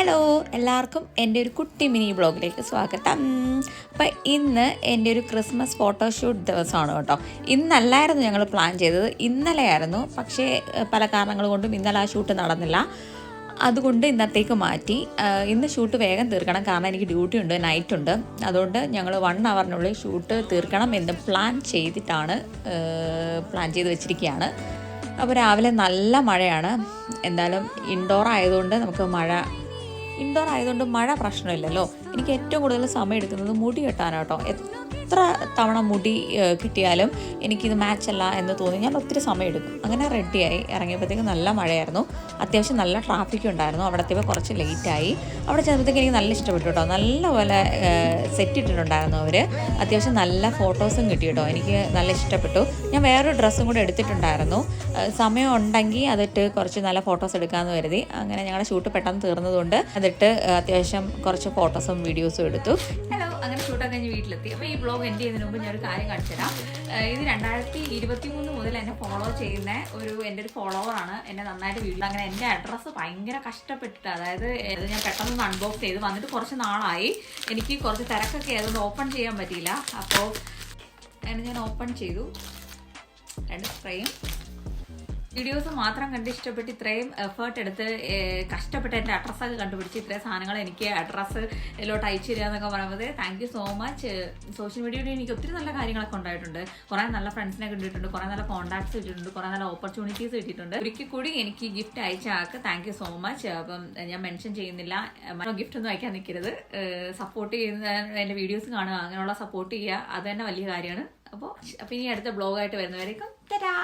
Hello, എല്ലാവർക്കും എൻ്റെ ഒരു കുട്ടി മിനി ബ്ലോഗിലേക്ക് സ്വാഗതം. അപ്പോൾ ഇന്ന് എൻ്റെ ഒരു ക്രിസ്മസ് ഫോട്ടോഷൂട്ട് ദിവസമാണ് കേട്ടോ. ഇന്നല്ലായിരുന്നു ഞങ്ങൾ പ്ലാൻ ചെയ്തത്, ഇന്നലെയായിരുന്നു. പക്ഷേ പല കാരണങ്ങൾ കൊണ്ടും ഇന്നലെ ആ ഷൂട്ട് നടന്നില്ല. അതുകൊണ്ട് ഇന്നത്തേക്ക് മാറ്റി. ഇന്ന് ഷൂട്ട് വേഗം തീർക്കണം, കാരണം എനിക്ക് ഡ്യൂട്ടി ഉണ്ട്, നൈറ്റ് ഉണ്ട്. അതുകൊണ്ട് ഞങ്ങൾ 1 അവറിനുള്ളിൽ ഷൂട്ട് തീർക്കണം എന്ന് പ്ലാൻ ചെയ്ത് വെച്ചിരിക്കുകയാണ്. അപ്പോൾ രാവിലെ നല്ല മഴയാണ്. എന്തായാലും ഇൻഡോർ ആയതുകൊണ്ട് മഴ പ്രശ്നമില്ലല്ലോ. എനിക്ക് ഏറ്റവും കൂടുതൽ സമയം എടുക്കുന്നത് മുടി കെട്ടാനാട്ടോ. എത്ര തവണ മുടി കിട്ടിയാലും എനിക്കിത് മാച്ചല്ല എന്ന് തോന്നി ഞാൻ ഒത്തിരി സമയം എടുക്കും. അങ്ങനെ റെഡിയായി ഇറങ്ങിയപ്പോഴത്തേക്ക് നല്ല മഴയായിരുന്നു. അത്യാവശ്യം നല്ല ട്രാഫിക് ഉണ്ടായിരുന്നു. അവിടെ എത്തിയപ്പോൾ കുറച്ച് ലേറ്റായി. അവിടെ ചെന്നപ്പോഴത്തേക്ക് എനിക്ക് നല്ല ഇഷ്ടപ്പെട്ടു കേട്ടോ. നല്ലപോലെ സെറ്റ് ഇട്ടിട്ടുണ്ടായിരുന്നു അവർ. അത്യാവശ്യം നല്ല ഫോട്ടോസും കിട്ടി കേട്ടോ. എനിക്ക് നല്ല ഇഷ്ടപ്പെട്ടു. ഞാൻ വേറൊരു ഡ്രസ്സും കൂടെ എടുത്തിട്ടുണ്ടായിരുന്നു. സമയം ഉണ്ടെങ്കിൽ അതിട്ട് കുറച്ച് നല്ല ഫോട്ടോസ് എടുക്കാമെന്ന് കരുതി. അങ്ങനെ ഞങ്ങളുടെ ഷൂട്ട് പെട്ടെന്ന് തീർന്നതുകൊണ്ട് അതിട്ട് അത്യാവശ്യം കുറച്ച് ഫോട്ടോസും വീഡിയോസും എടുത്തു. ഹലോ, അങ്ങനെ ഷൂട്ടൊക്കെ കഴിഞ്ഞ് വീട്ടിലെത്തി. അപ്പോൾ ഈ ബ്ലോഗ് എൻഡ് ചെയ്യുന്നതിന് മുമ്പ് ഞാനൊരു കാര്യം കാണിച്ചു തരാം. ഇത് 2023 മുതൽ എന്നെ ഫോളോ ചെയ്യുന്ന എൻ്റെ ഒരു ഫോളോവറാണ്. എന്നെ നന്നായിട്ട് വീഡിയോ അങ്ങനെ എൻ്റെ അഡ്രസ്സ് ഭയങ്കര കഷ്ടപ്പെട്ടിട്ട്, അതായത് ഞാൻ പെട്ടെന്ന് അൺബോക്സ് ചെയ്ത് വന്നിട്ട് കുറച്ച് നാളായി. എനിക്ക് കുറച്ച് തിരക്കൊക്കെ ആയതുകൊണ്ട് ഓപ്പൺ ചെയ്യാൻ പറ്റിയില്ല. അപ്പോൾ ഞാൻ ഓപ്പൺ ചെയ്തു. 2 സ്പ്രേയും വീഡിയോസ് മാത്രം കണ്ട് ഇഷ്ടപ്പെട്ട് ഇത്രയും എഫേർട്ട് എടുത്ത് കഷ്ടപ്പെട്ട് എൻ്റെ അഡ്രസ്സൊക്കെ കണ്ടുപിടിച്ച് ഇത്രയും സാധനങ്ങൾ എനിക്ക് അഡ്രസ്സിലോട്ട് അയച്ചു തരിക എന്നൊക്കെ പറയുമ്പോൾ thank you so much. Social മീഡിയയിൽ എനിക്ക് ഒത്തിരി നല്ല കാര്യങ്ങളൊക്കെ ഉണ്ടായിട്ടുണ്ട്. കുറേ നല്ല ഫ്രണ്ട്സിനെ കിട്ടിയിട്ടുണ്ട്, കുറേ നല്ല കോൺടാക്ട്സ് കിട്ടിയിട്ടുണ്ട്, കുറേ നല്ല ഓപ്പർച്യൂണിറ്റീസ് കിട്ടിയിട്ടുണ്ട്. ഒരിക്കൽ കൂടി എനിക്ക് ഗിഫ്റ്റ് അയച്ച ആൾക്ക് താങ്ക് യു സോ മച്ച്. അപ്പം ഞാൻ മെൻഷൻ ചെയ്യുന്നില്ല, ഗിഫ്റ്റ് ഒന്നും അയക്കാൻ നിൽക്കരുത്. സപ്പോർട്ട് ചെയ്യുന്ന എൻ്റെ വീഡിയോസ് കാണുക, അങ്ങനെയുള്ള സപ്പോർട്ട് ചെയ്യുക, അത് തന്നെ വലിയ കാര്യമാണ്. അപ്പോൾ ഇനി അടുത്ത ബ്ലോഗായിട്ട് വരുന്നവരേക്കും തരാ.